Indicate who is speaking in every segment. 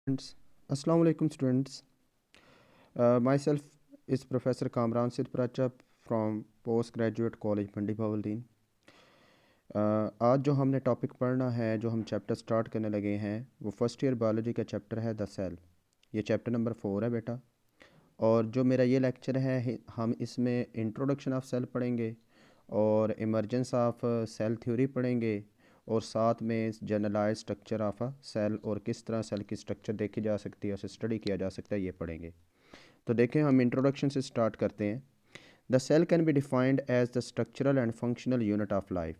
Speaker 1: Students, Assalamu alaikum students. Myself is Professor Kamran Sid Prachap from Postgraduate College Mandi Bawaldeen. आज जो हमने topic पढ़ना है, जो हम चैप्टर स्टार्ट करने लगे हैं, वो फर्स्ट ईयर बायोलॉजी का चैप्टर है द सेल। ये चैप्टर नंबर 4 है बेटा। और जो मेरा ये लेक्चर है हम इसमें इंट्रोडक्शन ऑफ सेल पढ़ेंगे और इमर्जेंस ऑफ सेल थ्योरी पढ़ेंगे और साथ में generalize structure of a cell और किस तरह सेल की स्ट्रक्चर देखी जा सकती है, उसे स्टडी किया जा सकता है, ये पढ़ेंगे। तो देखें, हम इंट्रोडक्शन से स्टार्ट करते हैं। The cell can be defined as the structural and functional unit of life.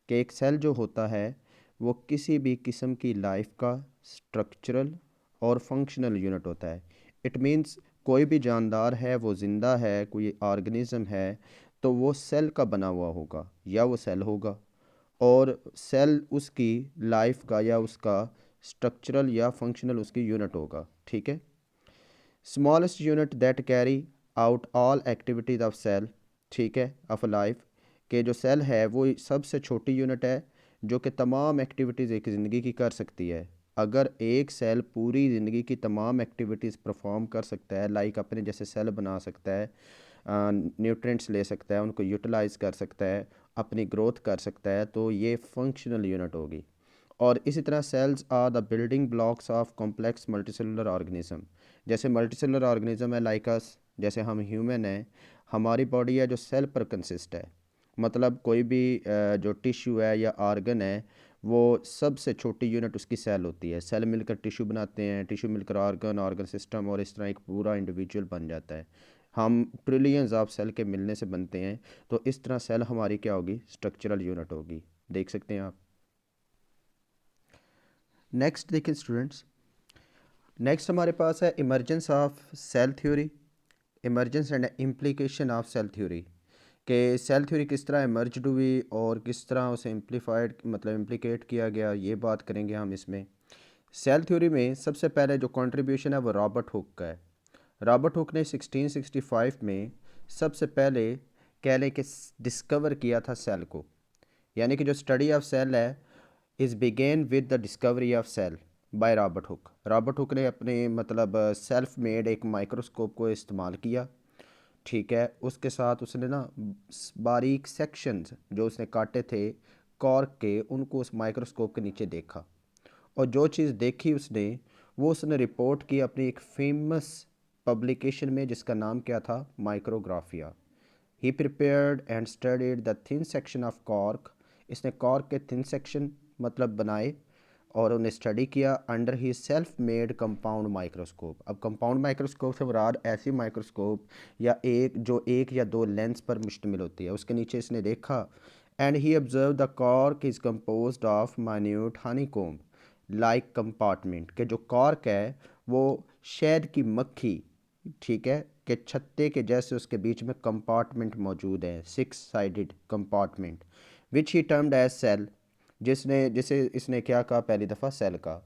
Speaker 1: कि एक सेल जो होता है वो किसी भी किस्म की लाइफ का स्ट्रक्चरल और फंक्शनल यूनिट होता है। इट मीन्स कोई भी जानदार है, वो ज़िंदा है, कोई ऑर्गेनिज्म है, तो वो सेल का बना हुआ होगा या वो सेल होगा। और सेल उसकी लाइफ का या उसका स्ट्रक्चरल या फंक्शनल उसकी यूनिट होगा। ठीक है। Smallest unit that carry out all activities of cell, ठीक है, ऑफ लाइफ, के जो सेल है वो सबसे छोटी यूनिट है जो कि तमाम एक्टिविटीज़ एक ज़िंदगी की कर सकती है। अगर एक सेल पूरी ज़िंदगी की तमाम एक्टिविटीज़ परफॉर्म कर सकता है, लाइक अपने जैसे सेल बना सकता है, न्यूट्रिएंट्स ले सकता है, उनको यूटिलाइज़ कर सकता है, अपनी ग्रोथ कर सकता है, तो ये फंक्शनल यूनिट होगी। और इसी तरह cells are the building blocks of complex multicellular organism. जैसे मल्टीसेलुलर ऑर्गेनिज्म है लाइक अस, जैसे हम ह्यूमन हैं, हमारी बॉडी है जो सेल पर कंसिस्ट है। मतलब कोई भी जो टिश्यू है या आर्गन है, वो सबसे छोटी यूनिट उसकी सेल होती है। सेल मिलकर टिश्यू बनाते हैं, टिश्यू मिलकर ऑर्गन, ऑर्गन सिस्टम, और इस तरह एक पूरा इंडिविजुअल बन जाता है। हम ट्रिलियंस ऑफ सेल के मिलने से बनते हैं। तो इस तरह सेल हमारी क्या होगी, स्ट्रक्चरल यूनिट होगी। देख सकते हैं आप। नेक्स्ट देखिए स्टूडेंट्स, नेक्स्ट हमारे पास है emergence of cell theory, emergence and implication of cell theory. कि सेल थ्योरी किस तरह इमर्ज हुई और किस तरह उसे इम्प्लीफाइड मतलब इम्प्लीकेट किया गया, ये बात करेंगे हम इसमें। सेल थ्योरी में सबसे पहले जो कंट्रीब्यूशन है वो रॉबर्ट हुक का है। रॉबर्ट हुक ने 1665 में सबसे पहले कह लें कि डिस्कवर किया था सेल को। यानी कि जो स्टडी ऑफ सेल है is begin with the discovery of cell by Robert Hooke. Robert Hooke ने अपने मतलब सेल्फ मेड एक माइक्रोस्कोप को इस्तेमाल किया। ठीक है। उसके साथ उसने ना बारीक सेक्शंस जो उसने काटे थे कॉर्क के, उनको उस माइक्रोस्कोप के नीचे देखा। और जो चीज़ देखी उसने, वो उसने रिपोर्ट की अपनी एक फेमस पब्लिकेशन में, जिसका नाम क्या था, Micrographia. He prepared and studied the thin section of cork. इसने कॉर्क के थिन सेक्शन मतलब बनाए और उन्हें स्टडी किया अंडर ही सेल्फ मेड कंपाउंड माइक्रोस्कोप। अब कंपाउंड माइक्रोस्कोप से मुराद ऐसी माइक्रोस्कोप या एक या दो लेंस पर मुश्तमिल होती है, उसके नीचे इसने देखा। And he observe the cork is composed of minute honeycomb like compartment. के जो कॉर्क है वो शहद की मक्खी, ठीक है, कि छत्ते के जैसे उसके बीच में कंपार्टमेंट मौजूद है, 6 साइडेड कंपार्टमेंट, विच ही टर्म्ड एज सेल। जिसे इसने क्या कहा पहली दफ़ा, सेल का।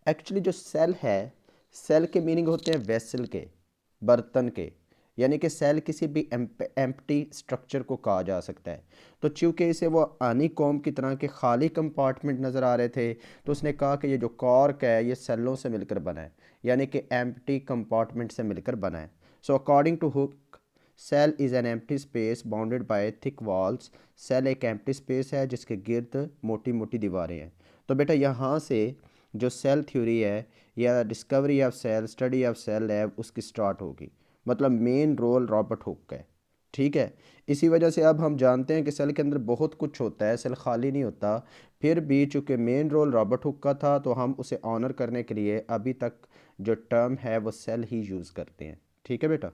Speaker 1: एक्चुअली जो सेल है, सेल के मीनिंग होते हैं वेसल के, बर्तन के। यानी कि सेल किसी भी एम्प्टी स्ट्रक्चर को कहा जा सकता है। तो चूँकि इसे वो आनी कॉम की तरह के खाली कंपार्टमेंट नज़र आ रहे थे, तो उसने कहा कि ये जो कॉर्क है ये सेलों से मिलकर बना है, यानी कि एम्प्टी कंपार्टमेंट से मिलकर बना है। So according to Hooke, cell is an empty space bounded by thick walls. Cell एक एम्प्टी स्पेस है जिसके गिर्द मोटी मोटी दीवारें हैं। तो बेटा यहाँ से जो सेल थ्योरी है या discovery of cell, study of cell है, उसकी स्टार्ट होगी। मतलब मेन रोल रॉबर्ट हुक का है। ठीक है। इसी वजह से अब हम जानते हैं कि सेल के अंदर बहुत कुछ होता है, सेल खाली नहीं होता। फिर भी चूँकि मेन रोल रॉबर्ट हुक का था, तो हम उसे ऑनर करने के लिए अभी तक जो टर्म है वो सेल ही यूज़ करते हैं। ठीक है बेटा।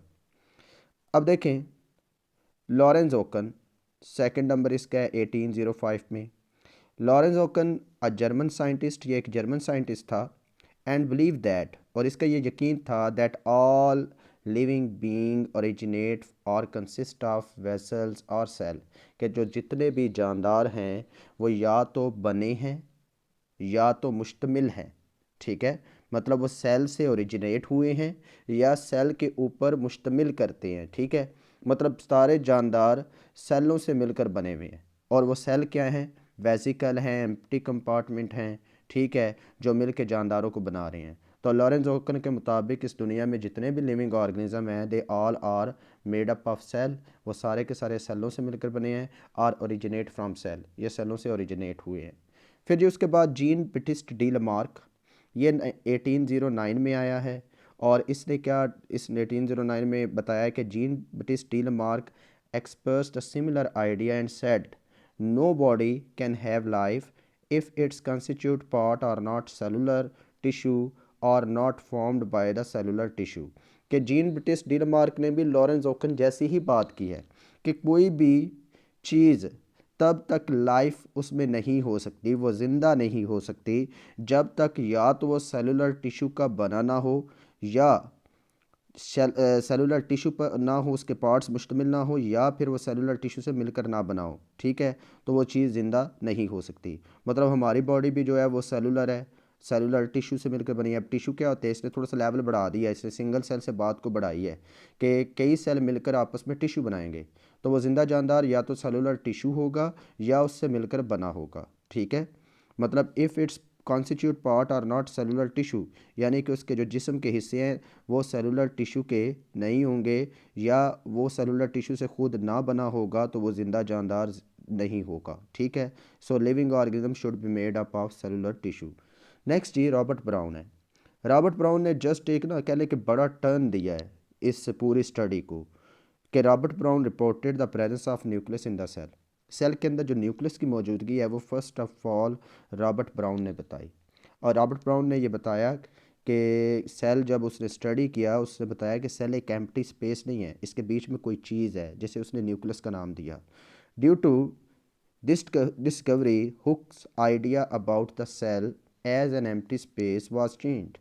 Speaker 1: अब देखें, लॉरेंस ओकन, सेकंड नंबर इसका है 1805 में। लॉरेंस ओकन अ जर्मन साइंटिस्ट, ये एक जर्मन साइंटिस्ट था। एंड बिलीव दैट, और इसका ये यकीन था, that all living being originate और कंसिस्ट ऑफ वेसल्स और सेल। कि जो जितने भी जानदार हैं वो या तो बने हैं या तो मुश्तमिल हैं। ठीक है। मतलब वो सेल से ओरिजिनेट हुए हैं या सेल के ऊपर मुश्तमिल करते हैं। ठीक है। मतलब सारे जानदार सेलों से मिलकर बने हुए हैं। और वो सेल क्या हैं, वेसिकल हैं, एम्प्टी कंपार्टमेंट हैं। ठीक है। जो मिल के जानदारों को बना रहे हैं। तो लॉरेंस ओकन के मुताबिक इस दुनिया में जितने भी लिविंग ऑर्गेनिज्म हैं they all are made up of cell, वो सारे के सारे सेलों से मिलकर बने हैं, और ओरिजिनेट फ्रॉम सेल, ये सेलों से ओरिजिनेट हुए हैं। फिर जी उसके बाद जीन बैटिस्ट डी लामार्क, ये 1809 में आया है, और इसने क्या इस 1809 में बताया कि Jean Baptiste de Lamarck expressed a similar idea and said, no body can have life if its constituent part are not cellular tissue or not formed by the cellular tissue। कि जीन बैटिस्ट डी लामार्क ने भी Lawrence ओकन जैसी ही बात की है कि कोई भी चीज़ तब तक लाइफ उसमें नहीं हो सकती, वो ज़िंदा नहीं हो सकती जब तक या तो वो सेलुलर टिश्यू का बना ना हो, या सेलुलर टिश्यू पर ना हो, उसके पार्ट्स मुश्तमिल ना हो, या फिर वो सेलुलर टिश्यू से मिलकर ना बना हो। ठीक है, तो वो चीज़ ज़िंदा नहीं हो सकती। मतलब हमारी बॉडी भी जो है वो सेलुलर है, सेलुलर टिश्यू से मिलकर बनी है। अब टिश्यू क्या होते हैं, इसने थोड़ा सा लेवल बढ़ा दिया है, इसने सिंगल सेल से बात को बढ़ाई है कि कई सेल मिलकर आपस में टिश्यू बनाएंगे, तो वो ज़िंदा जानदार या तो सेलुलर टिश्यू होगा या उससे मिलकर बना होगा। ठीक है, मतलब if its constitute part are not cellular tissue, यानी कि उसके जो जिस्म के हिस्से हैं वो सेलुलर टिश्यू के नहीं होंगे, या वो सेलुलर टिश्यू से खुद ना बना होगा, तो वो ज़िंदा जानदार नहीं होगा। ठीक है, so living organism should be made up of cellular tissue. Next जी रॉबर्ट ब्राउन है। रॉबर्ट ब्राउन ने जस्ट एक ना कहने कि बड़ा टर्न दिया है इस पूरी स्टडी को, कि Robert Brown reported the presence of nucleus in the cell. Cell के अंदर जो न्यूक्लियस की मौजूदगी है वो first of all Robert Brown ने बताई। और रॉबर्ट ब्राउन ने ये बताया कि सेल जब उसने स्टडी किया उसने बताया कि सेल एक एम्प्टी स्पेस नहीं है, इसके बीच में कोई चीज़ है, जिसे उसने न्यूक्लियस का नाम दिया। Due to this discovery Hooke's idea about the cell as an empty space was changed,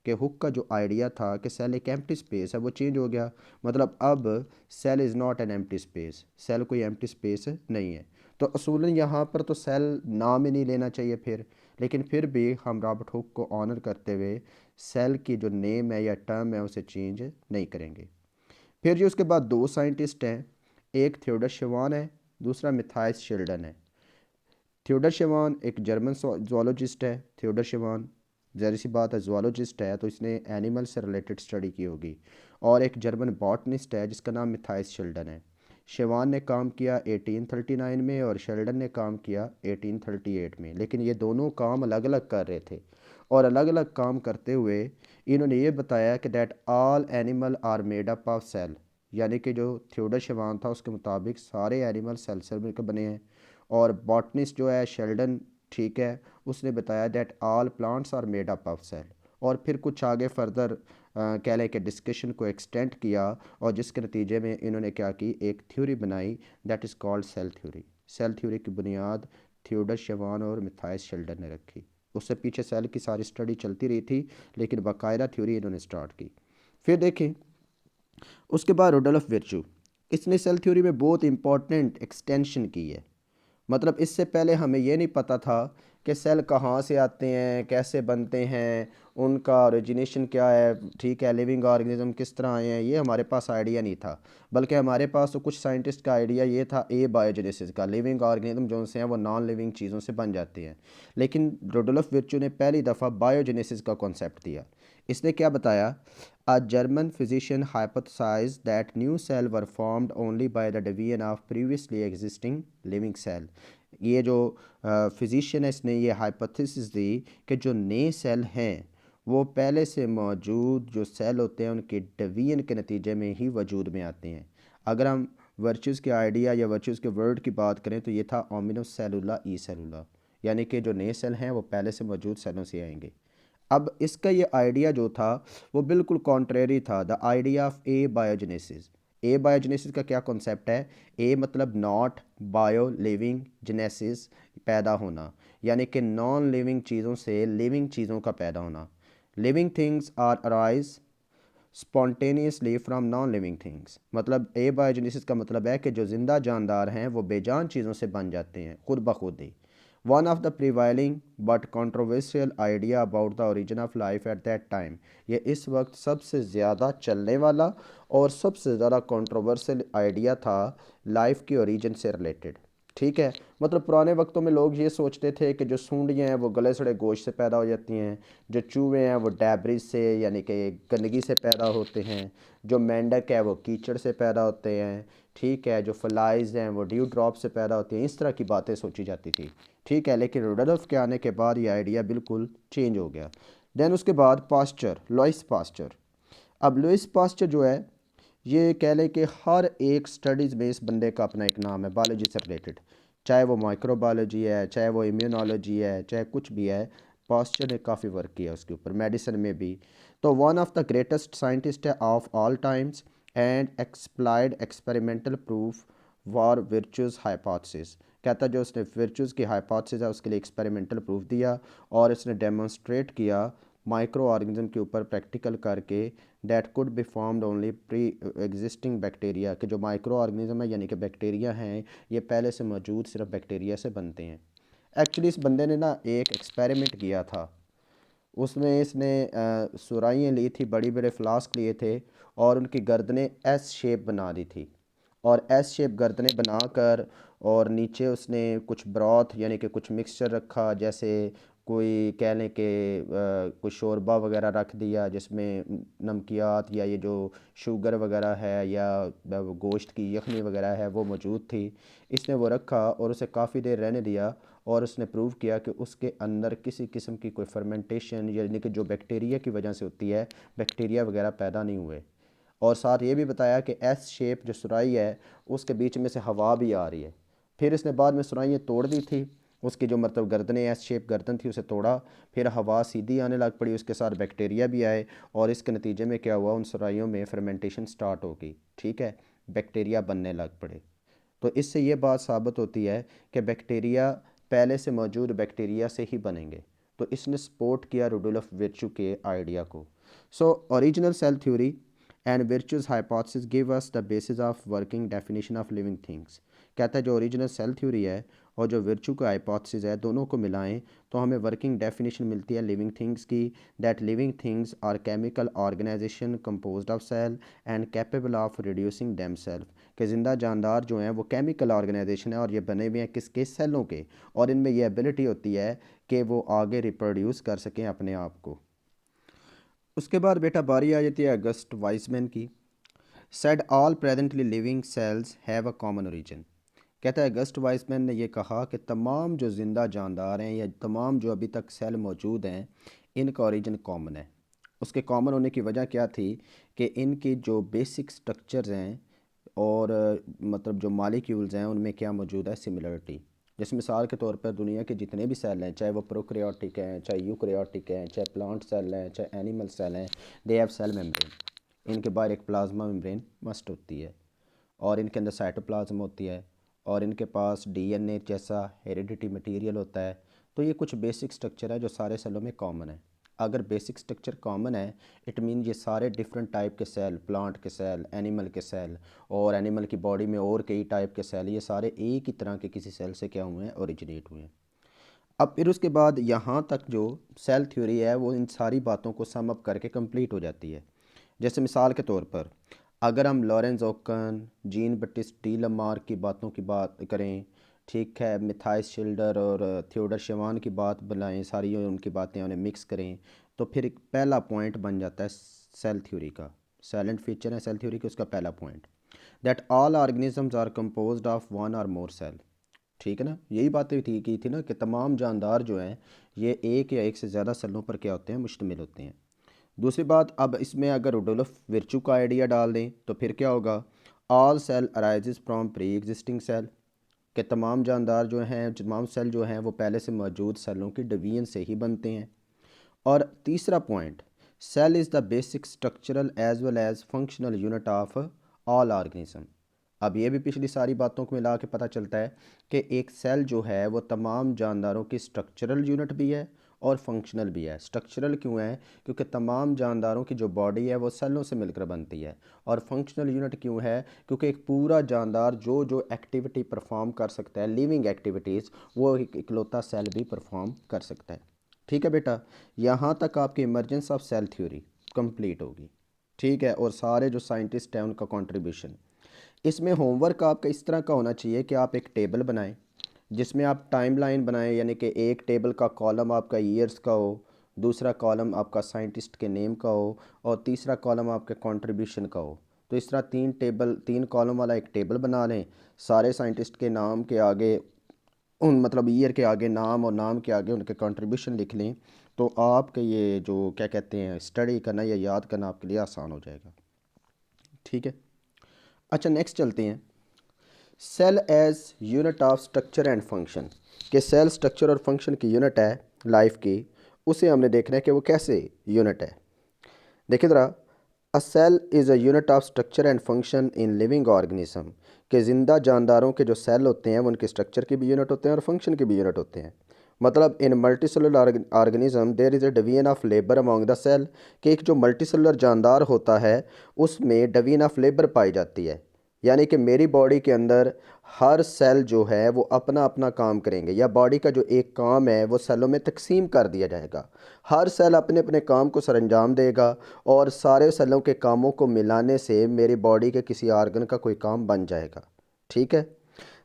Speaker 1: कि हुक का जो आइडिया था कि सेल एक एम्प्टी स्पेस है वो चेंज हो गया। मतलब अब cell is not an empty space, cell कोई एम्प्टी स्पेस नहीं है। तो असूलन यहाँ पर तो सेल नाम ही नहीं लेना चाहिए फिर, लेकिन फिर भी हम रॉबर्ट हुक को ऑनर करते हुए सेल की जो नेम है या टर्म है उसे चेंज नहीं करेंगे। फिर जी उसके बाद दो साइंटिस्ट हैं, एक थियोडर शेवान है, दूसरा मिथाइस शिल्डन है। थियोडर शेवान एक जर्मन जोलॉजिस्ट है। थियोडर शेवान ज़ाहिर सी बात है जोलॉजिस्ट है, तो इसने एनिमल से रिलेटेड स्टडी की होगी। और एक जर्मन बॉटनिस्ट है जिसका नाम मिथाइस शिल्डन है। शेवान ने काम किया 1839 में और शेल्डन ने काम किया 1838 में, लेकिन ये दोनों काम अलग अलग कर रहे थे। और अलग अलग काम करते हुए इन्होंने ये बताया कि that all animal are made up of cell, यानी कि जो थियोडर शेवान था उसके मुताबिक सारे एनिमल सेल से मिलकर बने हैं। और बॉटनिस्ट जो है शेल्डन, ठीक है, उसने बताया that all plants are made up of cell. और फिर कुछ आगे फर्दर कह लें कि डिस्कशन को एक्सटेंड किया, और जिसके नतीजे में इन्होंने क्या की, एक थ्योरी बनाई that is called cell theory. Cell theory की बुनियाद थियोडर शेवान और मिथाइस शेल्डन ने रखी। उससे पीछे सेल की सारी स्टडी चलती रही थी, लेकिन बाकायदा थ्योरी इन्होंने स्टार्ट की। फिर देखें उसके बाद रुडोल्फ विर्चू, इसने सेल थ्योरी में बहुत इंपॉर्टेंट एक्सटेंशन की है। मतलब इससे पहले हमें ये नहीं पता था कि सेल कहाँ से आते हैं, कैसे बनते हैं, उनका ओरिजिनेशन क्या है, ठीक है, लिविंग ऑर्गेनिज्म किस तरह आए हैं, ये हमारे पास आइडिया नहीं था। बल्कि हमारे पास तो कुछ साइंटिस्ट का आइडिया ये था ए बायोजेनेसिस का, लिविंग ऑर्गेनिज्म जो से हैं वो नॉन लिविंग चीज़ों से बन जाते हैं। लेकिन रुडोल्फ विर्चू ने पहली दफ़ा बायोजेनेसिस का कॉन्सेप्ट दिया। इसने क्या बताया, A German physician hypothesized that new cells were formed only by the division of previously existing living cell। ये जो फिजिशियन है इसने ये हाइपोथेसिस दी कि जो नए सेल हैं वो पहले से मौजूद जो सेल होते हैं उनके डिवीजन के नतीजे में ही वजूद में आते हैं। अगर हम वर्चूज़ के आइडिया या वर्चूज़ के वर्ड की बात करें तो ये था ओमिनो सेलुला ई सेलुला, यानी कि जो नए सेल हैं वो पहले से मौजूद सेलों से आएंगे। अब इसका ये आइडिया जो था वो बिल्कुल कॉन्ट्रेरी था the idea of A biogenesis. A biogenesis का क्या कॉन्सेप्ट है, ए मतलब नॉट, बायो लिविंग, जेनेसिस पैदा होना, यानी कि नॉन लिविंग चीज़ों से लिविंग चीज़ों का पैदा होना। Living things are arise spontaneously from non living things. मतलब ए बायोजेनेसिस का मतलब है कि जो ज़िंदा जानदार हैं वो बेजान चीज़ों से बन जाते हैं खुद ब खुद ही। One of the prevailing but controversial idea about the origin of life at that time, ये इस वक्त सबसे ज़्यादा चलने वाला और सबसे ज़्यादा कंट्रोवर्शियल आइडिया था लाइफ की ओरिजिन से रिलेटेड। ठीक है। मतलब पुराने वक्तों में लोग ये सोचते थे कि जो सूंडियाँ हैं वो गले सड़े गोश्त से पैदा हो जाती हैं, जो चूहे हैं वो डैबरिज से यानी कि गंदगी से पैदा होते हैं, जो मेंढक है वो कीचड़ से पैदा होते हैं, ठीक है, जो फ्लाइज हैं वो ड्यू ड्रॉप से पैदा होती हैं, इस तरह की बातें सोची जाती थी। ठीक है, लेकिन रुडोल्फ के आने के बाद ये आइडिया बिल्कुल चेंज हो गया। देन उसके बाद पास्चर, लुईस पास्चर। अब लुईस पास्चर जो है, ये कह लें कि हर एक स्टडीज़ में इस बंदे का अपना एक नाम है बायोलॉजी से रिलेटेड, चाहे वो माइक्रोबायोलॉजी है, चाहे वो इम्यूनोलॉजी है, चाहे कुछ भी है। पास्चर ने काफ़ी वर्क किया उसके ऊपर, मेडिसिन में भी। तो one of the greatest scientist है of all times and supplied experimental proof for Virchow's hypothesis. कहता है जो उसने वर्चुअस की हाइपोथेसिस है उसके लिए एक्सपेरिमेंटल प्रूफ दिया और इसने डेमोन्स्ट्रेट किया माइक्रो ऑर्गेनिज्म के ऊपर प्रैक्टिकल करके that could be formed only pre existing bacteria, कि जो माइक्रो ऑर्गेनिज्म है यानी कि बैक्टीरिया हैं ये पहले से मौजूद सिर्फ बैक्टीरिया से बनते हैं। एक्चुअली इस बंदे ने ना एक एक्सपेरिमेंट किया था, उसमें इसने सुराइयाँ ली थी, बड़ी बड़े फ्लास्क लिए थे और उनकी गर्दनें एस शेप बना दी थी, और एस शेप गर्दनें बनाकर और नीचे उसने कुछ ब्रॉथ यानी कि कुछ मिक्सचर रखा, जैसे कोई कह लें कि कुछ शोरबा वगैरह रख दिया जिसमें नमकियात या ये जो शुगर वगैरह है या गोश्त की यखनी वगैरह है वो मौजूद थी। इसने वो रखा और उसे काफ़ी देर रहने दिया और उसने प्रूव किया कि उसके अंदर किसी किस्म की कोई फर्मेंटेशन यानी कि जो बैक्टीरिया की वजह से होती है, बैक्टीरिया वगैरह पैदा नहीं हुए। और साथ ये भी बताया कि एस शेप जो सुराही है उसके बीच में से हवा भी आ रही है। फिर इसने बाद में सुराहियाँ तोड़ दी थी, उसकी जो मतलब गर्दनें एस शेप गर्दन थी उसे तोड़ा, फिर हवा सीधी आने लग पड़ी, उसके साथ बैक्टीरिया भी आए और इसके नतीजे में क्या हुआ, उन सुराहियों में फर्मेंटेशन स्टार्ट हो गई। ठीक है, बैक्टीरिया बनने लग पड़े। तो इससे ये बात साबित होती है कि बैक्टीरिया पहले से मौजूद बैक्टीरिया से ही बनेंगे। तो इसने सपोर्ट किया रुडोल्फ विर्चू के आइडिया को। So original cell theory and Virchow's hypothesis give us the basis of working definition of living things. कहता है जो ओरिजिनल सेल थ्योरी है और जो विर्चू का हाइपोथेसिस है दोनों को मिलाएं तो हमें वर्किंग डेफिनेशन मिलती है लिविंग थिंग्स की, that living things are chemical organization composed of cell and capable of reducing themselves. कि ज़िंदा जानदार जो हैं वो केमिकल ऑर्गेनाइजेशन है और ये बने हुए हैं किसके, सेलों के, और इनमें ये एबिलिटी होती है कि वो आगे रिप्रोड्यूस कर सकें अपने आप को। उसके बाद बेटा बारी आ जाती है अगस्ट वाइसमैन की। Said all presently living cells have a common origin. कहता है अगस्ट वाइसमैन ने यह कहा कि तमाम जो ज़िंदा जानदार हैं या तमाम जो अभी तक सेल मौजूद हैं इनका ओरिजिन कॉमन है। उसके कॉमन होने की वजह क्या थी कि इनकी जो बेसिक स्ट्रक्चर्स हैं और मतलब जो मालिक्यूल्स हैं उनमें क्या मौजूद है, सिमिलरिटी। जैसे मिसाल के तौर पर दुनिया के जितने भी सेल हैं, चाहे वो प्रोकैरियोटिक हैं, चाहे यूकैरियोटिक हैं, चाहे प्लांट सेल हैं, चाहे एनिमल सेल हैं, दे हैव सेल मेम्ब्रेन। इनके बाहर एक प्लाज्मा मेम्ब्रेन मस्ट होती है और इनके अंदर साइटोप्लाज्म होती है और इनके पास डीएनए जैसा हेरिडिटी मटेरियल होता है। तो ये कुछ बेसिक स्ट्रक्चर है जो सारे सेलों में कॉमन है। अगर बेसिक स्ट्रक्चर कॉमन है इट मीन ये सारे डिफरेंट टाइप के सेल, प्लांट के सेल, एनिमल के सेल और एनिमल की बॉडी में और कई टाइप के सेल, ये सारे एक ही तरह के किसी सेल से क्या हुए हैं, ओरिजिनेट हुए हैं। अब फिर उसके बाद यहाँ तक जो सेल थ्योरी है वो इन सारी बातों को सम अप करके कंप्लीट हो जाती है। जैसे मिसाल के तौर पर अगर हम लॉरेंस ओकन, जीन बटिस्ट डी लमार्क की बातों की बात करें, ठीक है, मिथाइस शिल्डर और थियोडर शेवान की बात बनाएं, सारी उनकी बातें उन्हें मिक्स करें, तो फिर एक पहला पॉइंट बन जाता है सेल थ्योरी का। साइलेंट फीचर है सेल थ्योरी के उसका पहला point, that all organisms are composed of one or more cell. ठीक है ना, यही बातें थी की थी ना कि तमाम जानदार जो हैं ये एक या एक से ज़्यादा सेलों पर क्या होते हैं, मुश्तमिल होते हैं। दूसरी बात, अब इसमें अगर रुडोल्फ विर्चू का आइडिया डाल दें तो फिर क्या होगा, all cell arises from pre existing cell, के तमाम जानदार जो हैं, तमाम सेल जो हैं वो पहले से मौजूद सेलों की डिवीजन से ही बनते हैं। और तीसरा point, cell is the basic structural as well as functional unit of all organism. अब ये भी पिछली सारी बातों को मिला के पता चलता है कि एक सेल जो है वो तमाम जानदारों की स्ट्रक्चरल यूनिट भी है और फंक्शनल भी है। स्ट्रक्चरल क्यों है, क्योंकि तमाम जानदारों की जो बॉडी है वो सेलों से मिलकर बनती है। और फंक्शनल यूनिट क्यों है, क्योंकि एक पूरा जानदार जो जो एक्टिविटी परफॉर्म कर सकता है, लिविंग एक्टिविटीज़, वो एक इकलौता सेल भी परफॉर्म कर सकता है। ठीक है बेटा, यहाँ तक आपकी emergence of cell theory complete होगी। ठीक है, और सारे जो साइंटिस्ट हैं उनका कंट्रीब्यूशन। इसमें होमवर्क आपका इस तरह का होना चाहिए कि आप एक टेबल बनाएं जिसमें आप टाइम लाइन बनाएं, यानी कि एक टेबल का कॉलम आपका ईयर्स का हो, दूसरा कॉलम आपका साइंटिस्ट के नेम का हो और तीसरा कॉलम आपके कंट्रीब्यूशन का हो। तो इस तरह तीन कॉलम वाला एक टेबल बना लें, सारे साइंटिस्ट के नाम के आगे उन मतलब ईयर के आगे नाम और नाम के आगे उनके कंट्रीब्यूशन लिख लें, तो आपके ये जो क्या कहते हैं स्टडी करना या याद करना आपके लिए आसान हो जाएगा। ठीक है, अच्छा नेक्स्ट चलते हैं। Cell as unit of structure and function, कि सेल स्ट्रक्चर और फंक्शन की यूनिट है लाइफ की, उसे हमने देखना है कि वो कैसे यूनिट है। देखिए ज़रा, a cell is a unit of structure and function in living organism, के ज़िंदा जानदारों के जो सेल होते हैं वो उनके स्ट्रक्चर के भी यूनिट होते हैं और फंक्शन के भी यूनिट होते हैं। मतलब in multicellular organism there is a division of labour among the cell, कि एक जो मल्टीसेलुलर जानदार होता है उसमें डिवीजन ऑफ लेबर पाई जाती है। यानी कि मेरी बॉडी के अंदर हर सेल जो है वो अपना अपना काम करेंगे, या बॉडी का जो एक काम है वो सेलों में तकसीम कर दिया जाएगा। हर सेल अपने अपने काम को सरअंजाम देगा और सारे सेलों के कामों को मिलाने से मेरी बॉडी के किसी आर्गन का कोई काम बन जाएगा। ठीक है,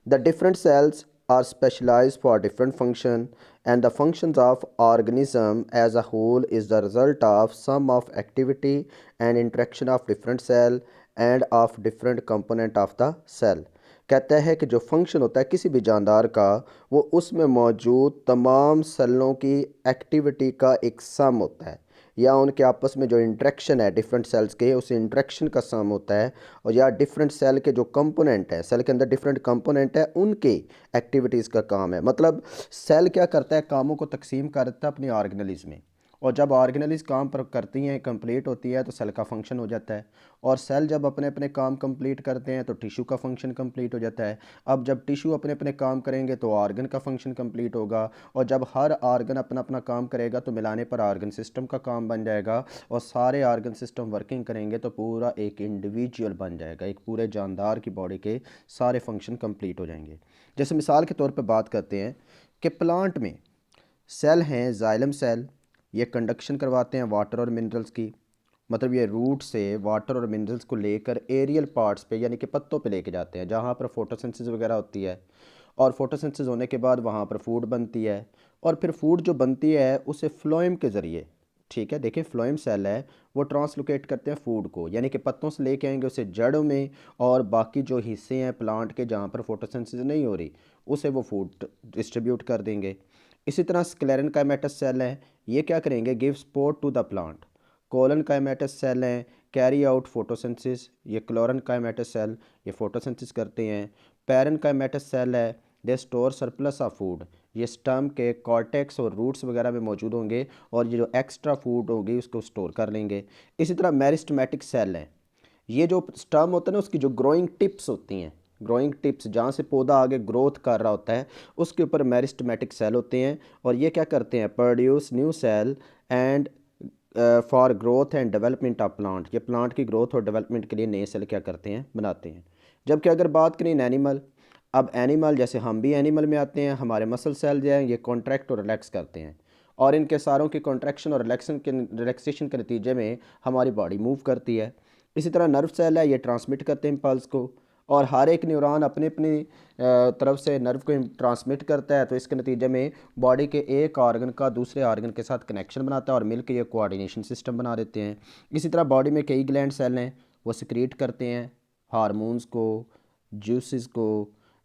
Speaker 1: the different cells are specialized for different function, and the functions of organism as a whole is the result of sum of activity and interaction of different cell and of different component of the cell। कहता है कि जो function होता है किसी भी जानदार का वो उसमें मौजूद तमाम सेलों की एक्टिविटी का एक सम होता है, या उनके आपस में जो इंट्रैक्शन है डिफरेंट सेल्स के उस इंट्रैक्शन का सम होता है, और या डिफरेंट सेल के जो कंपोनेंट है, सेल के अंदर डिफरेंट कंपोनेंट है उनके एक्टिविटीज़ का काम है। मतलब सेल क्या करता है, कामों को तकसीम करता है अपनी ऑर्गेनेलिज में, और जब ऑर्गेनेलिज काम पर करती हैं कंप्लीट होती है तो सेल का फंक्शन हो जाता है, और सेल जब अपने अपने काम कंप्लीट करते हैं तो टिश्यू का फंक्शन कंप्लीट हो जाता है। अब जब टिश्यू अपने अपने काम करेंगे तो ऑर्गन का फंक्शन कंप्लीट होगा, और जब हर ऑर्गन अपना अपना काम करेगा तो मिलाने पर ऑर्गन सिस्टम का काम बन जाएगा, और सारे ऑर्गन सिस्टम वर्किंग करेंगे तो पूरा एक इंडिविजुअल बन जाएगा, एक पूरे जानदार की बॉडी के सारे फंक्शन कंप्लीट हो जाएंगे। जैसे मिसाल के तौर पर बात करते हैं कि प्लांट में सेल हैं जाइलम सेल, ये कंडक्शन करवाते हैं वाटर और मिनरल्स की। मतलब ये रूट से वाटर और मिनरल्स को लेकर एरियल पार्ट्स पे यानी कि पत्तों पे लेके जाते हैं जहाँ पर फोटोसिंथेसिस वगैरह होती है, और फोटोसिंथेसिस होने के बाद वहाँ पर फूड बनती है, और फिर फूड जो बनती है उसे फ्लोएम के ज़रिए, ठीक है देखिए फ्लोएम सेल है वो ट्रांसलोकेट करते हैं फूड को, यानी कि पत्तों से लेके आएंगे उसे जड़ों में, और बाकी जो हिस्से हैं प्लांट के जहाँ पर फोटोसिंथेसिस नहीं हो रही उसे वो फूड डिस्ट्रीब्यूट कर देंगे। इसी तरह स्क्लेरेनकाइमेटस सेल हैं, ये क्या करेंगे, give support to the plant. Collenchymatous cell हैं, कैरी आउट फोटोसिंथेसिस, ये क्लोरनकाइमेटस सेल ये फोटोसिंथेसिस करते हैं। पैरेनकाइमेटस सेल है, they store surplus of food, ये स्टम के कॉर्टेक्स और रूट्स वगैरह में मौजूद होंगे और ये जो एक्स्ट्रा फूड होगी उसको स्टोर कर लेंगे। इसी तरह मेरिस्टमेटिक सेल हैं, ये जो स्टम होता है ना उसकी जो ग्रोइंग टिप्स होती हैं, ग्रोइंग टिप्स जहाँ से पौधा आगे ग्रोथ कर रहा होता है उसके ऊपर मेरिस्टमेटिक सेल होते हैं, और ये क्या करते हैं, produce new cell and for growth and development of plant, ये प्लांट की ग्रोथ और डेवलपमेंट के लिए नए सेल क्या करते हैं, बनाते हैं। जबकि अगर बात करें एनिमल, अब एनिमल जैसे हम भी एनिमल में आते हैं, हमारे मसल सेल जो हैं ये कॉन्ट्रैक्ट और रिलैक्स करते हैं, और इनके सारों की कॉन्ट्रैक्शन और रिलैक्सेशन के नतीजे में हमारी बॉडी मूव करती है। इसी तरह नर्व सेल है, ये ट्रांसमिट करते हैं इम्पल्स को, और हर एक न्यूरॉन अपने अपनी तरफ से नर्व को ट्रांसमिट करता है, तो इसके नतीजे में बॉडी के एक ऑर्गन का दूसरे ऑर्गन के साथ कनेक्शन बनाता है और मिलकर ये कोऑर्डिनेशन सिस्टम बना देते हैं। इसी तरह बॉडी में कई ग्लैंड सेल हैं, वो सिक्रीट करते हैं हार्मोन्स को, जूसेस को।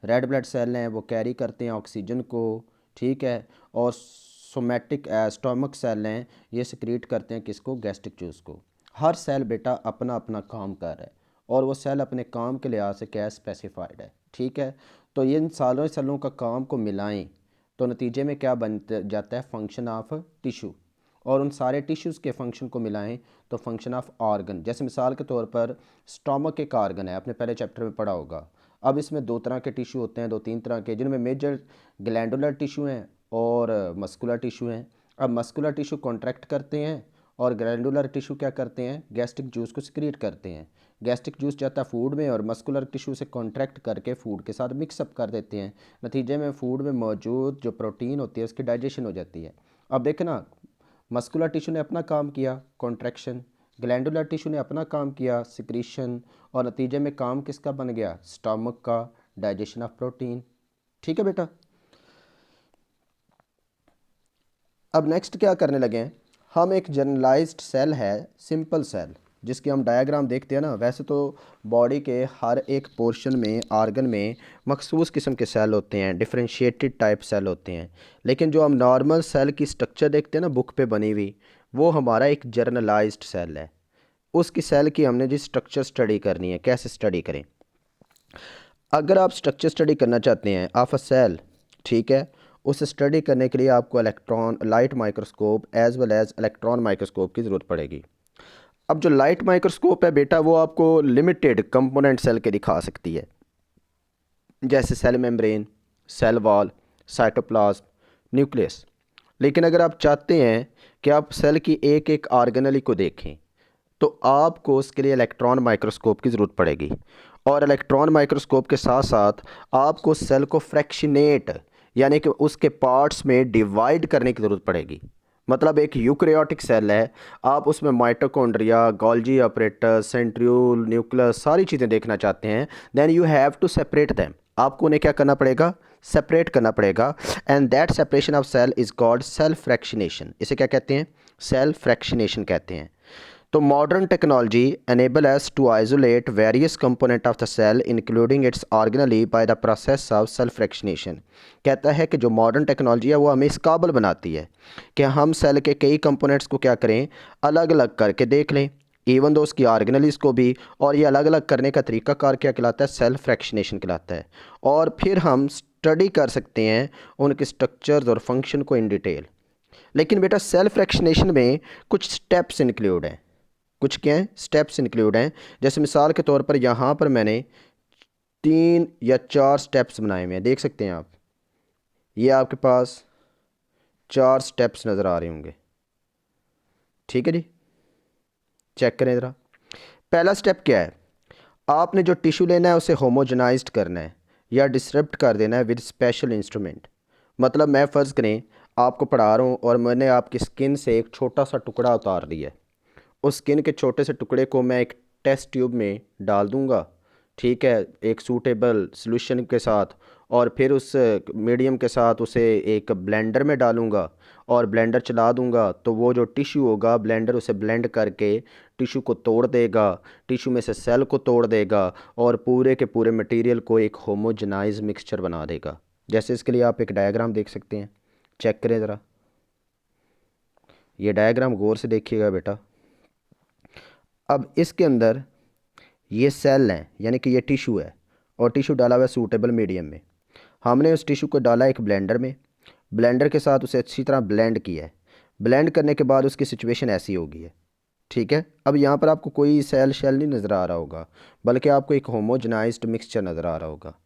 Speaker 1: रेड ब्लड सेल हैं, वो कैरी करते हैं ऑक्सीजन को, ठीक है। और सोमैटिक स्टोमक सेल हैं, ये सिक्रीट करते हैं किसको, गैस्ट्रिक जूस को। हर सेल बेटा अपना अपना काम कर रहा है, और वो सेल अपने काम के लिहाज से क्या स्पेसिफाइड है, ठीक है। तो ये इन सालों सेलों का काम को मिलाएं तो नतीजे में क्या बन जाता है, फंक्शन ऑफ टिश्यू, और उन सारे टिश्यूज़ के फंक्शन को मिलाएं तो फंक्शन ऑफ ऑर्गन। जैसे मिसाल के तौर पर स्टोमक एक ऑर्गन है, आपने पहले चैप्टर में पढ़ा होगा। अब इसमें दो तरह के टिश्यू होते हैं, दो तीन तरह के, जिनमें मेजर ग्लैंडुलर टिश्यू हैं और मस्कुलर टिश्यू हैं। अब मस्कुलर टिश्यू कॉन्ट्रैक्ट करते हैं और ग्लैंडुलर टिश्यू क्या करते हैं, गैस्ट्रिक जूस को सिक्रीट करते हैं। गैस्ट्रिक जूस जाता है फूड में और मस्कुलर टिश्यू से कॉन्ट्रैक्ट करके फूड के साथ मिक्सअप कर देते हैं, नतीजे में फूड में मौजूद जो प्रोटीन होती है उसकी डाइजेशन हो जाती है। अब देखना, मस्कुलर टिश्यू ने अपना काम किया कॉन्ट्रैक्शन, ग्लैंडुलर टिश्यू ने अपना काम किया सिक्रीशन, और नतीजे में काम किसका बन गया, स्टमक का, डाइजेशन ऑफ प्रोटीन। ठीक है बेटा। अब नेक्स्ट क्या करने लगे हैं, हम एक जनरलाइज्ड सेल है, सिंपल सेल, जिसकी हम डायग्राम देखते हैं ना, वैसे तो बॉडी के हर एक पोर्शन में, आर्गन में मखसूस किस्म के सेल होते हैं, डिफरेंशिएटेड टाइप सेल होते हैं, लेकिन जो हम नॉर्मल सेल की स्ट्रक्चर देखते हैं ना बुक पे बनी हुई, वो हमारा एक जर्नलाइज्ड सेल है। उसकी सेल की हमने जी स्ट्रक्चर स्टडी करनी है। कैसे स्टडी करें? अगर आप स्ट्रक्चर स्टडी करना चाहते हैं ऑफ अ सेल, ठीक है, उस स्टडी करने के लिए आपको electron light microscope as well as electron microscope की ज़रूरत पड़ेगी। अब जो लाइट माइक्रोस्कोप है बेटा, वो आपको लिमिटेड कंपोनेंट सेल के दिखा सकती है, जैसे cell membrane, cell wall, cytoplasm, nucleus. लेकिन अगर आप चाहते हैं कि आप सेल की एक एक ऑर्गेनेली को देखें, तो आपको उसके लिए इलेक्ट्रॉन माइक्रोस्कोप की ज़रूरत पड़ेगी। और इलेक्ट्रॉन माइक्रोस्कोप के साथ साथ आपको सेल को फ्रैक्शनेट, यानी कि उसके पार्ट्स में डिवाइड करने की ज़रूरत पड़ेगी। मतलब एक यूकैरियोटिक सेल है, आप उसमें mitochondria, Golgi apparatus, centriole, nucleus, सारी चीज़ें देखना चाहते हैं, then you have to separate them. आपको उन्हें क्या करना पड़ेगा? सेपरेट करना पड़ेगा। And that separation of cell is called cell fractionation. इसे क्या कहते हैं? सेल फ्रैक्शनेशन कहते हैं। तो modern technology enable us to isolate various component of the cell including its organelle by the process of cell fractionation। कहता है कि जो मॉडर्न टेक्नोलॉजी है वो हमें इस काबिल बनाती है कि हम सेल के कई कंपोनेंट्स को क्या करें, अलग अलग करके देख लें, इवन दो उसकी ऑर्गेनलीज को भी। और ये अलग अलग करने का तरीकाकार क्या कहलाता है? सेल फ्रैक्शनेशन कहलाता है। और फिर हम स्टडी कर सकते हैं उनके स्ट्रक्चर्स और फंक्शन को इन डिटेल। लेकिन बेटा सेल फ्रैक्शनेशन में कुछ स्टेप्स इंक्लूड हैं। कुछ क्या हैं? स्टेप्स इंक्लूड हैं। जैसे मिसाल के तौर पर यहाँ पर मैंने 3 या 4 स्टेप्स बनाए हुए हैं, देख सकते हैं आप। ये आपके पास 4 स्टेप्स नज़र आ रहे होंगे, ठीक है जी, चेक करें ज़रा। पहला स्टेप क्या है? आपने जो टिश्यू लेना है उसे होमोजेनाइज्ड करना है या डिसरप्ट कर देना है विद स्पेशल इंस्ट्रूमेंट। मतलब मैं फ़र्ज़ करें आपको पढ़ा रहा हूँ और मैंने आपकी स्किन से एक छोटा सा टुकड़ा उतार दिया है। उस स्किन के छोटे से टुकड़े को मैं एक टेस्ट ट्यूब में डाल दूंगा, ठीक है, एक सूटेबल सॉल्यूशन के साथ, और फिर उस मीडियम के साथ उसे एक ब्लेंडर में डालूंगा और ब्लेंडर चला दूंगा। तो वो जो टिश्यू होगा, ब्लेंडर उसे ब्लेंड करके टिश्यू को तोड़ देगा, टिश्यू में से सेल को तोड़ देगा और पूरे के पूरे मटेरियल को एक होमोजेनाइज मिक्सचर बना देगा। जैसे इसके लिए आप एक डायग्राम देख सकते हैं, चेक करें ज़रा। ये डायग्राम गौर से देखिएगा बेटा। अब इसके अंदर ये सेल हैं, यानी कि ये टिश्यू है, और टिश्यू डाला हुआ है सूटेबल मीडियम में। हमने उस टिश्यू को डाला एक ब्लेंडर में, ब्लेंडर के साथ उसे अच्छी तरह ब्लेंड किया है। ब्लेंड करने के बाद उसकी सिचुएशन ऐसी होगी है, ठीक है। अब यहाँ पर आपको कोई सेल शेल नहीं नज़र आ रहा होगा, बल्कि आपको एक होमोजेनाइज्ड मिक्सचर नज़र आ रहा होगा।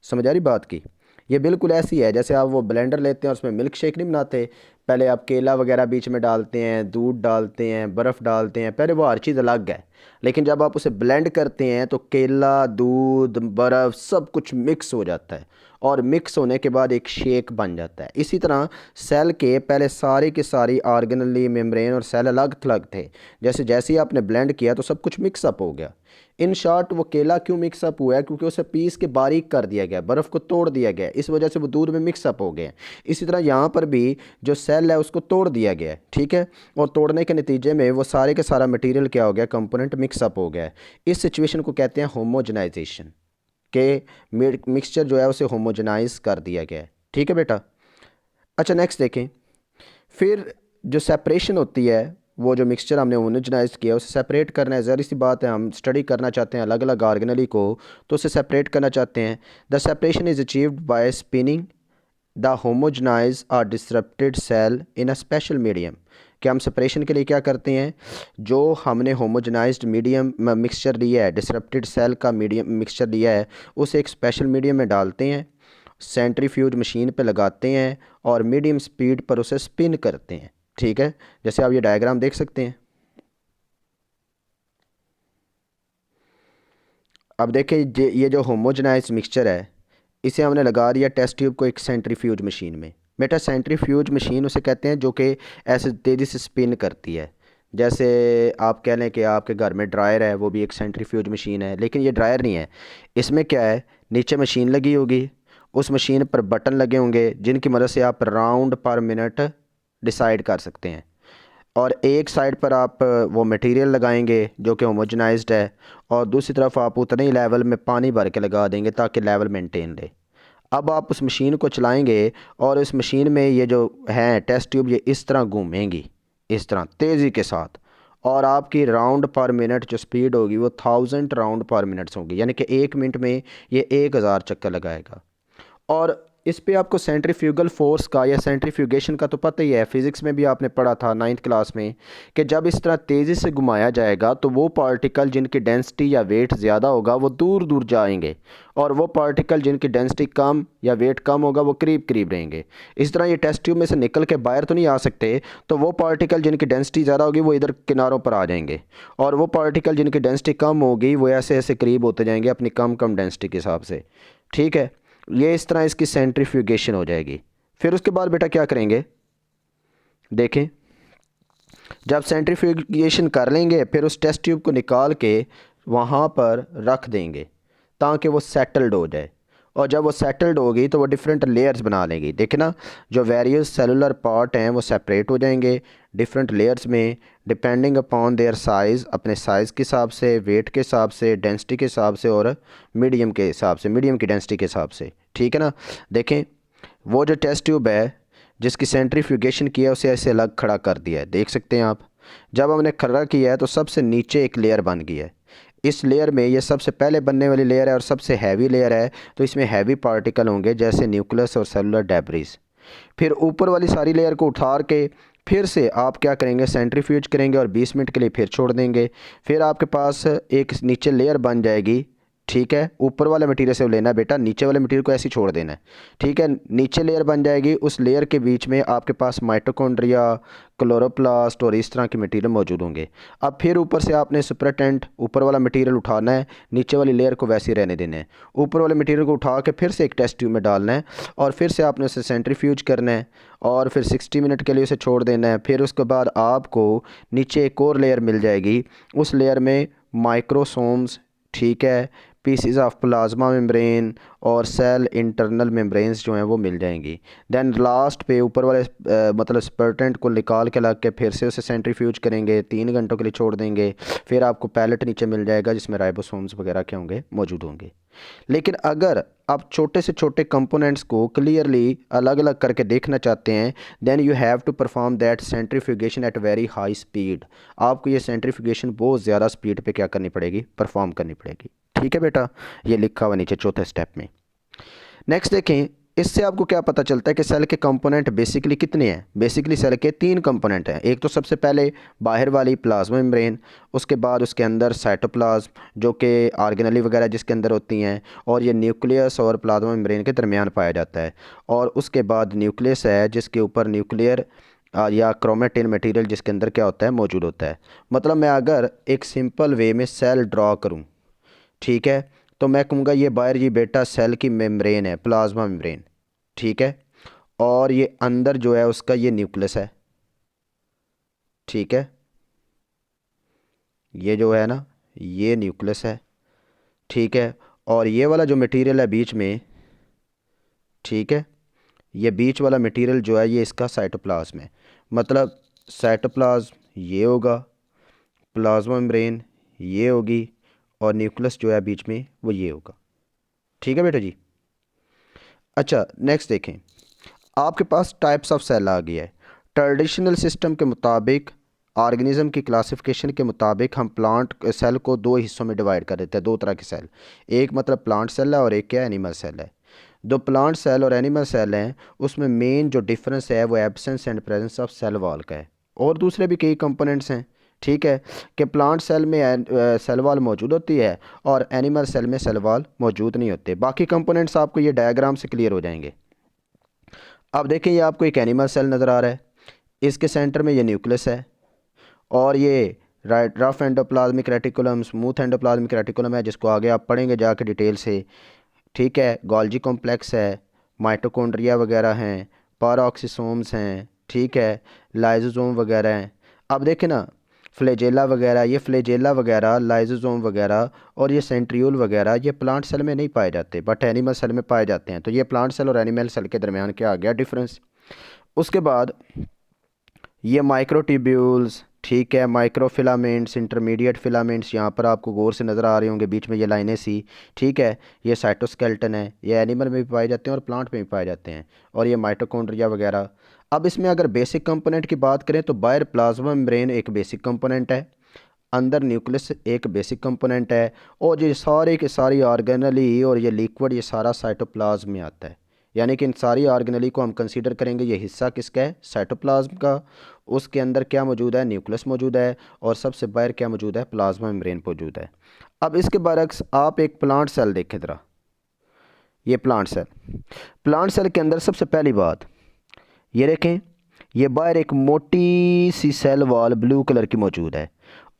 Speaker 1: समझ आ रही बात की? ये बिल्कुल ऐसी है जैसे आप वो ब्लेंडर लेते हैं और उसमें मिल्क शेक नहीं बनाते, पहले आप केला वगैरह बीच में डालते हैं, दूध डालते हैं, बर्फ़ डालते हैं, पहले वो हर चीज़ अलग है, लेकिन जब आप उसे ब्लेंड करते हैं तो केला, दूध, बर्फ़ सब कुछ मिक्स हो जाता है और मिक्स होने के बाद एक शेक बन जाता है। इसी तरह सेल के पहले सारी की सारी ऑर्गेनली, मेम्ब्रेन और सेल अलग थलग थे। जैसे जैसे ही आपने ब्लेंड किया तो सब कुछ मिक्सअप हो गया। इन शॉर्ट वो केला क्यों मिक्सअप हुआ है? क्योंकि उसे पीस के बारीक कर दिया गया, बर्फ़ को तोड़ दिया गया, इस वजह से वो दूध में मिक्सअप हो गया। इसी तरह यहाँ पर भी जो सेल है उसको तोड़ दिया गया है, ठीक है, और तोड़ने के नतीजे में वो सारे के सारा मटेरियल क्या हो गया? कंपोनेंट मिक्सअप हो गया है। इस सिचुएशन को कहते हैं होमोजेनाइजेशन, के मिक्सचर जो है उसे होमोजेनाइज कर दिया गया है, ठीक है बेटा। अच्छा नेक्स्ट देखें, फिर जो सेपरेशन होती है, वो जो मिक्सचर हमने होमोजेनाइज किया उसे सेपरेट करना है। ज़ाहिर सी बात है, हम स्टडी करना चाहते हैं अलग अलग ऑर्गेनली को, तो उसे सेपरेट करना चाहते हैं। The separation is achieved by spinning the homogenise or disrupted cell in a special medium. कि हम सेपरेशन के लिए क्या करते हैं, जो हमने होमोजेनाइज्ड मीडियम मिक्सचर लिया है, डिसरप्टेड सेल का मीडियम मिक्सचर लिया है, उसे एक स्पेशल मीडियम में डालते हैं, सेंट्रीफ्यूज मशीन पे लगाते हैं और मीडियम स्पीड पर उसे स्पिन करते हैं, ठीक है। जैसे आप ये डायग्राम देख सकते हैं। अब देखिए ये जो होमोजेनाइज्ड मिक्सचर है, इसे हमने लगा दिया टेस्ट ट्यूब को एक सेंट्रीफ्यूज मशीन में। बेटा सेंट्रीफ्यूज मशीन उसे कहते हैं जो कि ऐसे तेज़ी से स्पिन करती है। जैसे आप कह लें कि आपके घर में ड्रायर है, वो भी एक सेंट्रीफ्यूज मशीन है, लेकिन ये ड्रायर नहीं है। इसमें क्या है, नीचे मशीन लगी होगी, उस मशीन पर बटन लगे होंगे जिनकी मदद से आप राउंड पर मिनट डिसाइड कर सकते हैं। और एक साइड पर आप वो मटेरियल लगाएंगे जो कि होमोजेनाइज्ड है, और दूसरी तरफ आप उतने ही लेवल में पानी भर के लगा देंगे ताकि लेवल मेंटेन रहे। अब आप उस मशीन को चलाएंगे और इस मशीन में ये जो है टेस्ट ट्यूब ये इस तरह घूमेंगी, इस तरह तेज़ी के साथ, और आपकी राउंड पर मिनट जो स्पीड होगी वो 1000 राउंड पर मिनट्स होगी, यानी कि 1 मिनट में ये 1000 चक्कर लगाएगा। और इस पे आपको सेंट्रीफ्यूगल फोर्स का या सेंट्रीफ्यूगेशन का तो पता ही है, फिज़िक्स में भी आपने पढ़ा था 9th क्लास में, कि जब इस तरह तेज़ी से घुमाया जाएगा तो वो पार्टिकल जिनकी डेंसिटी या वेट ज़्यादा होगा वो दूर दूर जाएंगे, और वो पार्टिकल जिनकी डेंसिटी कम या वेट कम होगा वो करीब करीब रहेंगे। इस तरह ये टेस्ट ट्यूब में से निकल के बाहर तो नहीं आ सकते, तो वो पार्टिकल जिनकी डेंसिटी ज़्यादा होगी वो इधर किनारों पर आ जाएंगे, और वो पार्टिकल जिनकी डेंसिटी कम होगी वो ऐसे ऐसे करीब होते जाएंगे अपनी कम कम डेंसिटी के हिसाब से। ठीक है, ये इस तरह इसकी सेंट्रीफ्यूगेशन हो जाएगी। फिर उसके बाद बेटा क्या करेंगे, देखें, जब सेंट्रीफ्यूगेशन कर लेंगे फिर उस टेस्ट ट्यूब को निकाल के वहाँ पर रख देंगे ताकि वो सेटल्ड हो जाए, और जब वो सेटल्ड होगी तो वो डिफरेंट लेयर्स बना लेंगी। देखें ना, जो वेरियस सेलुलर पार्ट हैं वो सेपरेट हो जाएंगे डिफरेंट लेयर्स में, डिपेंडिंग अपॉन देयर साइज़, अपने साइज़ के हिसाब से, वेट के हिसाब से, डेंसिटी के हिसाब से, और मीडियम के हिसाब से, मीडियम की डेंसिटी के हिसाब से। ठीक है ना, देखें वो जो टेस्ट ट्यूब है जिसकी सेंट्रीफ्यूगेशन किया उसे ऐसे अलग खड़ा कर दिया है, देख सकते हैं आप। जब हमने खड़ा किया है तो सबसे नीचे एक लेयर बन गई है। इस लेयर में ये सबसे पहले बनने वाली लेयर है और सबसे हैवी लेयर है, तो इसमें हैवी पार्टिकल होंगे जैसे न्यूक्लियस और सेलुलर डेब्रिस। फिर ऊपर वाली सारी लेयर को उठा के फिर से आप क्या करेंगे, सेंट्रीफ्यूज करेंगे और 20 मिनट के लिए फिर छोड़ देंगे। फिर आपके पास एक नीचे लेयर बन जाएगी। ठीक है, ऊपर वाले मटेरियल से लेना है बेटा, नीचे वाले मटेरियल को ऐसे ही छोड़ देना है। ठीक है, नीचे लेयर बन जाएगी, उस लेयर के बीच में आपके पास माइटोकॉन्ड्रिया, क्लोरोप्लास्ट और इस तरह के मटेरियल मौजूद होंगे। अब फिर ऊपर से आपने सुपरटेंट ऊपर वाला मटेरियल उठाना है, नीचे वाली लेयर को वैसे ही रहने देना है। ऊपर वाले मटेरियल को उठा के फिर से एक टेस्ट ट्यूब में डालना है और फिर से आपने उसे सेंट्रीफ्यूज करना है और फिर 60 मिनट के लिए उसे छोड़ देना है। फिर उसके बाद आपको नीचे एक और लेयर मिल जाएगी, उस लेयर में माइक्रोसोम्स, ठीक है, पीसीज ऑफ प्लाज्मा मेम्ब्रेन और सेल इंटरनल मेम्ब्रेन्स जो हैं वो मिल जाएंगी। देन लास्ट पे ऊपर वाले मतलब स्पर्टेंट को निकाल के लग के फिर से उसे सेंट्रीफ्यूज करेंगे, 3 घंटों के लिए छोड़ देंगे। फिर आपको पैलेट नीचे मिल जाएगा जिसमें राइबोसोम्स वगैरह के होंगे मौजूद होंगे। लेकिन अगर आप छोटे से छोटे कंपोनेंट्स को क्लियरली अलग अलग करके देखना चाहते हैं, then you have to perform that centrifugation at very high speed. आपको ये सेंट्रीफ्यूगेशन बहुत ज़्यादा स्पीड पे क्या करनी पड़ेगी, परफॉर्म करनी पड़ेगी। ठीक है बेटा, ये लिखा हुआ नीचे चौथे स्टेप में। नेक्स्ट देखें, इससे आपको क्या पता चलता है कि सेल के कंपोनेंट बेसिकली कितने हैं। बेसिकली सेल के 3 कंपोनेंट हैं। एक तो सबसे पहले बाहर वाली प्लाज्मा मेम्ब्रेन, उसके बाद उसके अंदर साइटोप्लाज्म जो कि ऑर्गेनेली वगैरह जिसके अंदर होती हैं, और ये न्यूक्लियस और प्लाज्मा मेम्ब्रेन के दरमियान पाया जाता है। और उसके बाद न्यूक्लियस है जिसके ऊपर न्यूक्लियर या क्रोमेटिन मटेरियल जिसके अंदर क्या होता है, मौजूद होता है। मतलब मैं अगर एक सिंपल वे में सेल ड्रॉ करूँ, ठीक है, तो मैं कहूँगा ये बाहर ये बेटा सेल की मेम्ब्रेन है, प्लाज्मा मेम्ब्रेन, ठीक है, और ये अंदर जो है उसका ये न्यूक्लियस है। ठीक है, ये जो है ना ये न्यूक्लियस है। ठीक है, और ये वाला जो मटेरियल है बीच में, ठीक है, ये बीच वाला मटेरियल जो है ये इसका साइटोप्लाज्म है। मतलब साइटोप्लाज्म ये होगा, प्लाज्मा मेम्ब्रेन ये होगी, और न्यूक्लियस जो है बीच में वो ये होगा। ठीक है बेटा जी। अच्छा नेक्स्ट देखें, आपके पास टाइप्स ऑफ सेल आ गया है। ट्रेडिशनल सिस्टम के मुताबिक, ऑर्गेनिज्म की क्लासिफिकेशन के मुताबिक हम प्लांट सेल को 2 हिस्सों में डिवाइड कर देते हैं। 2 तरह के सेल, एक मतलब प्लांट सेल है और एक क्या, एनिमल सेल है। जो प्लांट सेल और एनिमल सेल हैं उसमें मेन जो डिफरेंस है वो absence and presence of cell wall का है। और दूसरे भी कई कंपोनेंट्स हैं। ठीक है, कि प्लांट सेल में सेल वॉल मौजूद होती है और एनिमल सेल में सेल वॉल मौजूद नहीं होते। बाकी कंपोनेंट्स आपको ये डायग्राम से क्लियर हो जाएंगे। अब देखें, ये आपको एक एनिमल सेल नज़र आ रहा है, इसके सेंटर में ये न्यूक्लियस है, और ये rough endoplasmic reticulum, smooth endoplasmic reticulum है जिसको आगे आप पढ़ेंगे जाके डिटेल से। ठीक है, गोल्जी कॉम्प्लेक्स है, माइटोकॉन्ड्रिया वगैरह हैं, पैराक्सिसोम्स हैं, ठीक है, लाइजोसोम वगैरह हैं। अब देखें ना, फ्लैजेला वगैरह, ये फ्लैजेला वगैरह, लाइजोसोम वगैरह और ये सेंट्रियोल वगैरह ये प्लांट सेल में नहीं पाए जाते बट एनिमल सेल में पाए जाते हैं। तो ये प्लांट सेल और एनिमल सेल के दरमियान क्या आ गया, डिफरेंस। उसके बाद ये माइक्रोट्यूब्यूल्स, ठीक है, माइक्रोफिलामेंट्स, इंटरमीडिएट फिलामेंट्स यहाँ पर आपको गौर से नज़र आ रहे होंगे बीच में ये लाइनें सी, ठीक है। ये साइटोस्केलेटन है, ये एनिमल में भी पाए जाते हैं और प्लांट में भी पाए जाते हैं, और ये माइटोकॉन्ड्रिया वगैरह। अब इसमें अगर बेसिक कंपोनेंट की बात करें तो बाहर प्लाज्मा मेम्ब्रेन एक बेसिक कंपोनेंट है, अंदर न्यूक्लियस एक बेसिक कंपोनेंट है, और ये सारे के सारी ऑर्गेनली और ये लिक्विड ये सारा साइटोप्लाज्म में आता है। यानी कि इन सारी ऑर्गेनली को हम कंसीडर करेंगे ये हिस्सा किसका है, साइटोप्लाज्म का। उसके अंदर क्या मौजूद है, न्यूक्लियस मौजूद है, और सबसे बाहर क्या मौजूद है, प्लाज्मा मेम्ब्रेन मौजूद है। अब इसके बरक्स आप एक प्लांट सेल देखें ज़रा, ये प्लांट सेल के अंदर सबसे पहली बात ये देखें, ये बाहर एक मोटी सी सेल वॉल ब्लू कलर की मौजूद है,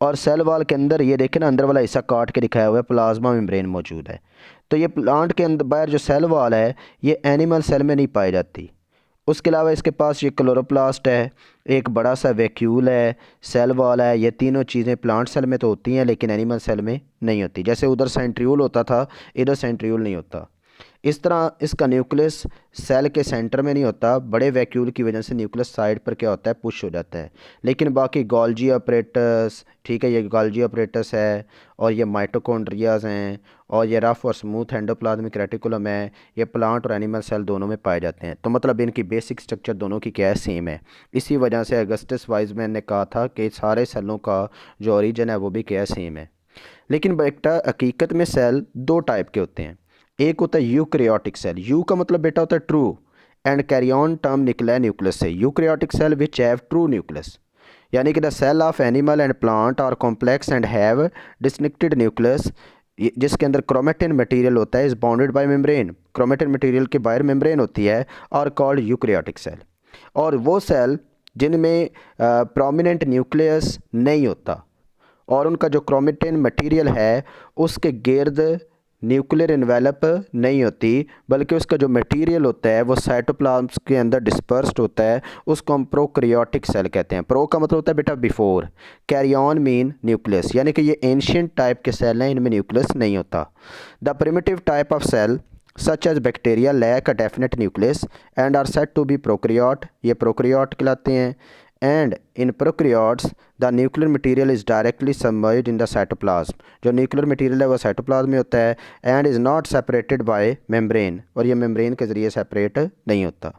Speaker 1: और सेल वॉल के अंदर ये देखें ना, अंदर वाला हिस्सा काट के दिखाया हुआ है, प्लाज्मा मेम्ब्रेन मौजूद है। तो ये प्लांट के अंदर बाहर जो सेल वॉल है ये एनिमल सेल में नहीं पाई जाती। उसके अलावा इसके पास ये क्लोरोप्लास्ट है, एक बड़ा सा वैक्यूल है, सेल वॉल है। ये तीनों चीज़ें प्लांट सेल में तो होती हैं लेकिन एनिमल सेल में नहीं होती। जैसे उधर सेंट्रियोल होता था, इधर सेंट्रियोल नहीं होता। इस तरह इसका न्यूक्लियस सेल के सेंटर में नहीं होता, बड़े वैक्यूल की वजह से न्यूक्लियस साइड पर क्या होता है, पुश हो जाता है। लेकिन बाकी गोल्जी अपरेटस, ठीक है, ये गोल्जी अपरेटस है, और ये माइटोकॉन्ड्रियाज हैं, और ये रफ और स्मूथ एंडोप्लाज्मिक रेटिकुलम है, ये प्लांट और एनिमल सेल दोनों में पाए जाते हैं। तो मतलब इनकी बेसिक स्ट्रक्चर दोनों की क्या है, सेम है। इसी वजह से अगस्टस वाइजमैन ने कहा था कि सारे सेलों का जो ओरिजिन है वो भी क्या है, सेम है। लेकिन बेटा हकीकत में सेल दो टाइप के होते हैं। एक होता है यूकैरियोटिक सेल, यू का मतलब बेटा होता है ट्रू, एंड कैरियन टर्म निकला है न्यूक्लियस से। Eukaryotic cell which have true nucleus, यानी कि the cell of animal and plant are complex and have distincted nucleus, जिसके अंदर क्रोमेटिन मटेरियल होता है, is bounded by membrane, chromatin material के बाहर मेम्ब्रेन होती है, और कॉल्ड यूकैरियोटिक सेल। और वो सेल जिनमें प्रोमिनेंट न्यूक्लियस नहीं होता, और उनका जो क्रोमेटिन मटेरियल है उसके गिर्द न्यूक्लियर इन्वेलप नहीं होती, बल्कि उसका जो मटेरियल होता है वो साइटोप्लाज्म के अंदर डिस्पर्स्ड होता है, उसको हम प्रोकैरियोटिक सेल कहते हैं। प्रो का मतलब होता है बेटा बिफोर, कैरियन मीन न्यूक्लियस, यानी कि ये एंशियंट टाइप के सेल हैं, इनमें न्यूक्लियस नहीं होता। The primitive type of cell such as bacteria lack a definite nucleus and are said to be prokaryote, ये प्रोकैरियोट कहलाते हैं। And in prokaryotes the nuclear material is directly submerged in the cytoplasm, जो nuclear material है वो cytoplasm में होता है, and is not separated by membrane, और ये मेम्ब्रेन के ज़रिए सेपरेट नहीं होता।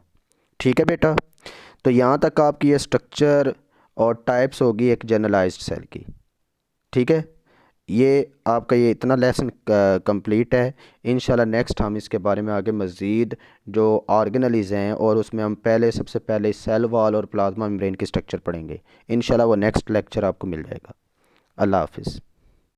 Speaker 1: ठीक है बेटा, तो यहाँ तक आपकी ये स्ट्रक्चर और टाइप्स होगी एक जनरलाइज्ड सेल की। ठीक है, ये आपका ये इतना लेसन कंप्लीट है। इंशाल्लाह नेक्स्ट हम इसके बारे में आगे मज़ीद जो ऑर्गेनलीज़ हैं, और उसमें हम सबसे पहले सेल वॉल और प्लाज्मा मेम्ब्रेन की स्ट्रक्चर पढ़ेंगे। इंशाल्लाह वो नेक्स्ट लेक्चर आपको मिल जाएगा। अल्लाह हाफिज़।